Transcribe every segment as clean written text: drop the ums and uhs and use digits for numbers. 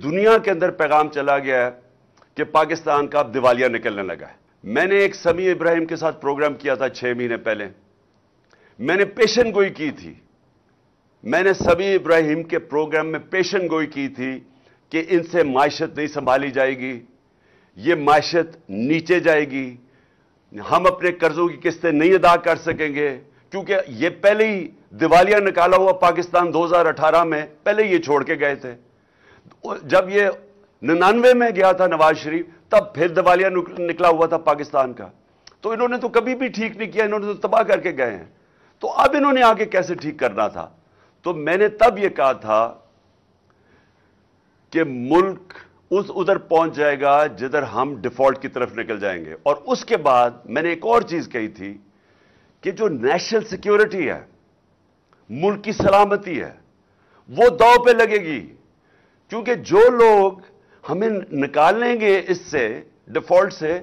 دنیا کے اندر پیغام چلا گیا ہے کہ پاکستان کا اب دیوالیہ نکلنے لگا ہے. میں نے ایک سمیع ابراہیم کے ساتھ پروگرام کیا تھا 6 مہینے پہلے. میں نے پیشن گوئی کی تھی. میں نے سمیع ابراہیم کے پروگرام میں پیشن گوئی کی تھی کہ ان سے معیشت نہیں سنبھالی جائے گی, یہ معیشت نیچے جائے گی, ہم اپنے قرضوں کی قسطیں نہیں ادا کر سکیں گے, کیونکہ یہ پہلے ہی دیوالیہ نکالا ہوا پاکستان 2018 میں پہلے یہ چھوڑ کے گئے تھے. جب یہ 99 میں گیا تھا نواز شریف, تب پھر دیوالیہ نکلا ہوا تھا پاکستان کا. تو انہوں نے تو کبھی بھی ٹھیک نہیں کیا, انہوں نے تو تباہ کر کے گئے ہیں. تو اب انہوں نے آگے کیسے ٹھیک کرنا تھا؟ تو میں نے تب یہ کہا تھا کہ ملک ادھر پہنچ جائے گا جدھر ہم ڈیفالٹ کی طرف نکل جائیں گے. اور اس کے بعد میں نے ایک اور چیز کہی تھی کہ جو نیشنل سیکیورٹی ہے, ملک کی سلامتی ہے, وہ داؤ پہ لگے گی. کیونکہ جو لوگ ہمیں نکال لیں گے اس سے, ڈیفالٹ سے,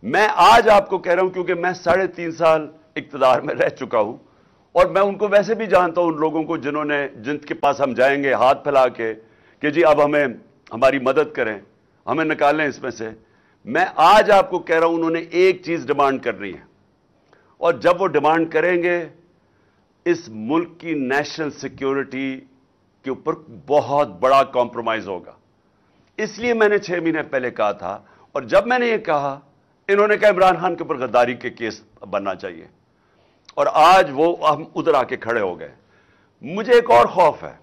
میں آج آپ کو کہہ رہا ہوں کیونکہ میں 3.5 سال اقتدار میں رہ چکا ہوں, اور میں ان کو ویسے بھی جانتا ہوں, ان لوگوں کو جن کے پاس ہم جائیں گے ہاتھ پھیلا کے کہ جی اب ہماری مدد کریں, ہمیں نکالیں اس میں سے. میں آج آپ کو کہہ رہا ہوں انہوں نے ایک چیز ڈیمانڈ کرنی ہے, اور جب وہ ڈیمانڈ کریں گے اس ملک کی نیشنل سیکیورٹی کے اوپر بہت بڑا کمپرومائز ہوگا. اس لیے میں نے 6 مہینے پہلے کہا تھا, اور جب میں نے یہ کہا انہوں نے کہا عمران خان کے اوپر غداری کے کیس بننا چاہیے, اور آج وہ ہم ادھر آ کے کھڑے ہو گئے. مجھے ایک اور خوف ہے.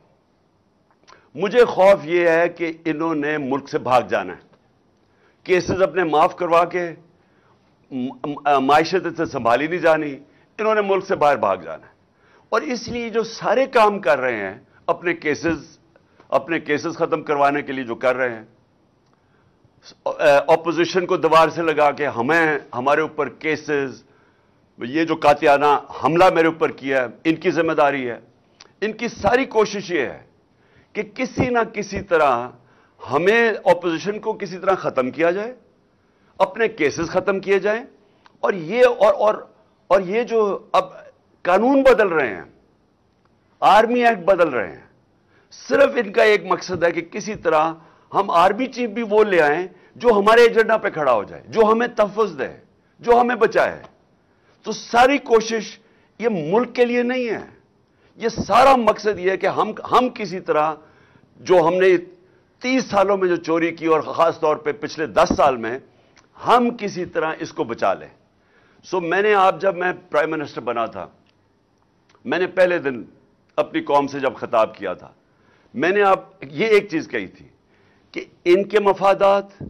مجھے خوف یہ ہے کہ انہوں نے ملک سے بھاگ جانا ہے, کیسز اپنے معاف کروا کے, معیشت سے سنبھالی نہیں جانی, انہوں نے ملک سے باہر بھاگ جانا ہے. اور اس لیے جو سارے کام کر رہے ہیں اپنے کیسز ختم کروانے کے لیے جو کر رہے ہیں, اپوزیشن کو دیوار سے لگا کے ہمارے اوپر کیسز, یہ جو قاطعانہ حملہ میرے اوپر کیا ہے ان کی ذمہ داری ہے. ان کی ساری کوشش یہ ہے کہ کسی نہ کسی طرح ہمیں اپوزیشن کو کسی طرح ختم کیا جائے, اپنے کیسز ختم کیے جائیں. اور یہ جو اب قانون بدل رہے ہیں, آرمی ایکٹ بدل رہے ہیں, صرف ان کا ایک مقصد ہے کہ کسی طرح ہم آرمی چیف بھی وہ لے آئیں جو ہمارے ایجنڈا پہ کھڑا ہو جائے, جو ہمیں تحفظ دے, جو ہمیں بچائے. تو ساری کوشش یہ ملک کے لیے نہیں ہے, یہ سارا مقصد یہ ہے کہ ہم کسی طرح جو ہم نے 30 سالوں میں جو چوری کی, اور خاص طور پہ پچھلے 10 سال میں, ہم کسی طرح اس کو بچا لیں. جب میں پرائم منسٹر بنا تھا, میں نے پہلے دن اپنی قوم سے جب خطاب کیا تھا, میں نے یہ ایک چیز کہی تھی کہ ان کے مفادات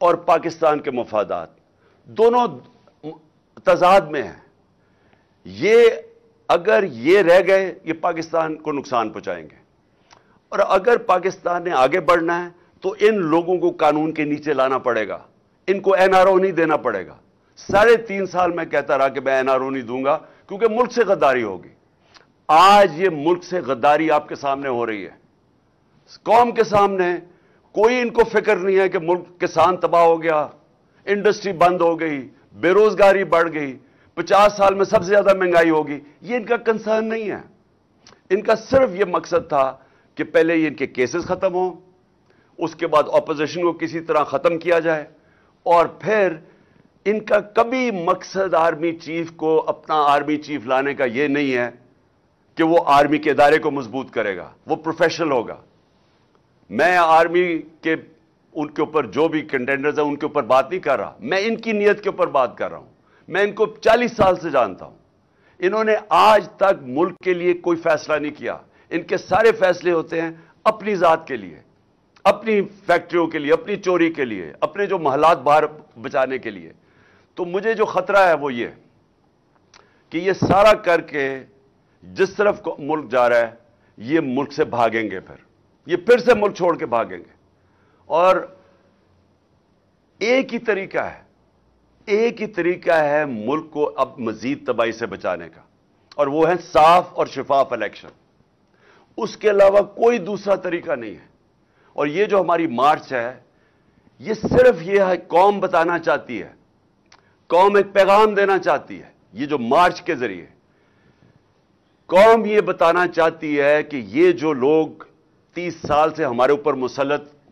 اور پاکستان کے مفادات دونوں تضاد میں ہیں. اگر یہ رہ گئے یہ پاکستان کو نقصان پہنچائیں گے, اور اگر پاکستان نے آگے بڑھنا ہے تو ان لوگوں کو قانون کے نیچے لانا پڑے گا, ان کو NRO نہیں دینا پڑے گا. 3.5 سال میں کہتا رہا کہ میں NRO نہیں دوں گا کیونکہ ملک سے غداری ہوگی. آج یہ ملک سے غداری آپ کے سامنے ہو رہی ہے, قوم کے سامنے. کوئی ان کو فکر نہیں ہے کہ ملک کسان تباہ ہو گیا, انڈسٹری بند ہو گئی, بے روزگاری بڑھ گئی, 50 سال میں سب سے زیادہ مہنگائی ہوگی. یہ ان کا کنسرن نہیں ہے. ان کا صرف یہ مقصد تھا کہ پہلے یہ ان کے کیسز ختم ہوں, اس کے بعد اپوزیشن کو کسی طرح ختم کیا جائے, اور پھر ان کا کبھی مقصد آرمی چیف کو اپنا آرمی چیف لانے کا یہ نہیں ہے کہ وہ آرمی کے ادارے کو مضبوط کرے گا, وہ پروفیشنل ہوگا. میں آرمی کے ان کے اوپر جو بھی کنٹینڈرز ہیں ان کے اوپر بات نہیں کر رہا, میں ان کی نیت کے اوپر بات کر رہا ہوں. میں ان کو 40 سال سے جانتا ہوں. انہوں نے آج تک ملک کے لیے کوئی فیصلہ نہیں کیا. ان کے سارے فیصلے ہوتے ہیں اپنی ذات کے لیے, اپنی فیکٹریوں کے لیے, اپنی چوری کے لیے, اپنے جو محلات باہر بچانے کے لیے. تو مجھے جو خطرہ ہے وہ یہ کہ یہ سارا کر کے جس طرف ملک جا رہا ہے یہ ملک سے بھاگیں گے, پھر سے ملک چھوڑ کے بھاگیں گے. اور ایک ہی طریقہ ہے ملک کو اب مزید تباہی سے بچانے کا, اور وہ ہے صاف اور شفاف الیکشن. اس کے علاوہ کوئی دوسرا طریقہ نہیں ہے. اور یہ جو ہماری مارچ ہے یہ صرف یہ ہے, قوم بتانا چاہتی ہے, قوم ایک پیغام دینا چاہتی ہے. یہ جو مارچ کے ذریعے قوم یہ بتانا چاہتی ہے کہ یہ جو لوگ 30 سال سے ہمارے اوپر مسلط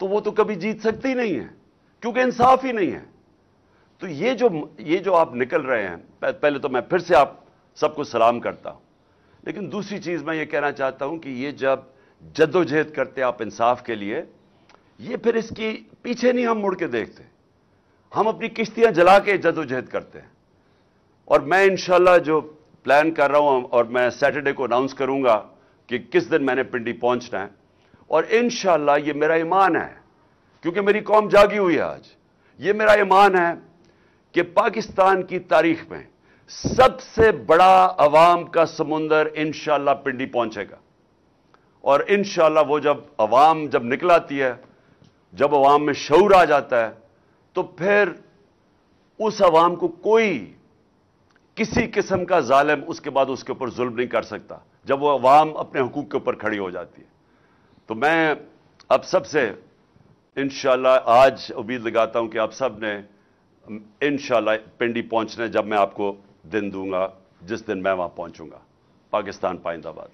تو وہ تو کبھی جیت سکتی نہیں ہے، کیونکہ انصاف ہی نہیں ہے۔ تو یہ جو آپ نکل رہے ہیں، پہلے تو میں پھر سے آپ سب کو سلام کرتا ہوں، لیکن دوسری چیز میں یہ کہنا چاہتا ہوں کہ یہ جب جدوجہد کرتے آپ انصاف کے لیے، یہ پھر اس کی پیچھے نہیں ہم مڑ کے دیکھتے، ہم اپنی کشتیاں جلا کے جدوجہد کرتے ہیں۔ اور میں انشاءاللہ جو پلان کر رہا ہوں، اور میں سیٹرڈے کو اناؤنس کروں گا کہ کس دن میں نے پنڈی پہنچنا ہے، اور انشاءاللہ یہ میرا ایمان ہے، کیونکہ میری قوم جاگی ہوئی ہے آج، یہ میرا ایمان ہے کہ پاکستان کی تاریخ میں سب سے بڑا عوام کا سمندر انشاءاللہ پنڈی پہنچے گا۔ اور انشاءاللہ وہ عوام جب نکل آتی ہے، جب عوام میں شعور آ جاتا ہے، تو پھر اس عوام کو کوئی کسی قسم کا ظالم اس کے بعد اس کے اوپر ظلم نہیں کر سکتا، جب وہ عوام اپنے حقوق کے اوپر کھڑی ہو جاتی ہے۔ تو میں اب سب سے انشاءاللہ آج امید لگاتا ہوں کہ آپ سب نے انشاءاللہ پنڈی پہنچنا ہے، جب میں آپ کو دن دوں گا، جس دن میں وہاں پہنچوں گا۔ پاکستان پائندہ باد۔